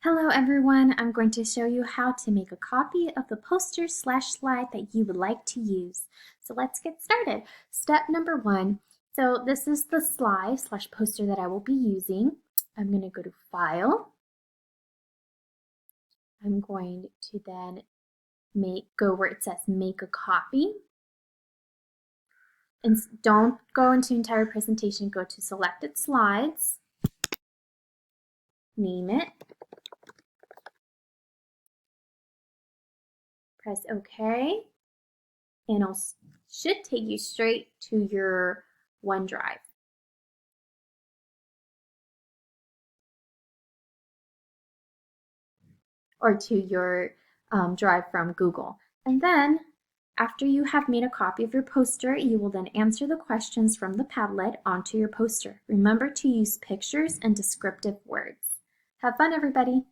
Hello everyone, I'm going to show you how to make a copy of the poster/slide that you would like to use. So let's get started. Step number 1. So this is the slide/poster that I will be using. I'm going to go to File. I'm going to then go where it says Make a Copy. And don't go into entire presentation, go to Selected Slides. Name it. Press OK, and it should take you straight to your OneDrive. Or to your drive from Google. And then after you have made a copy of your poster, you will then answer the questions from the Padlet onto your poster. Remember to use pictures and descriptive words. Have fun, everybody!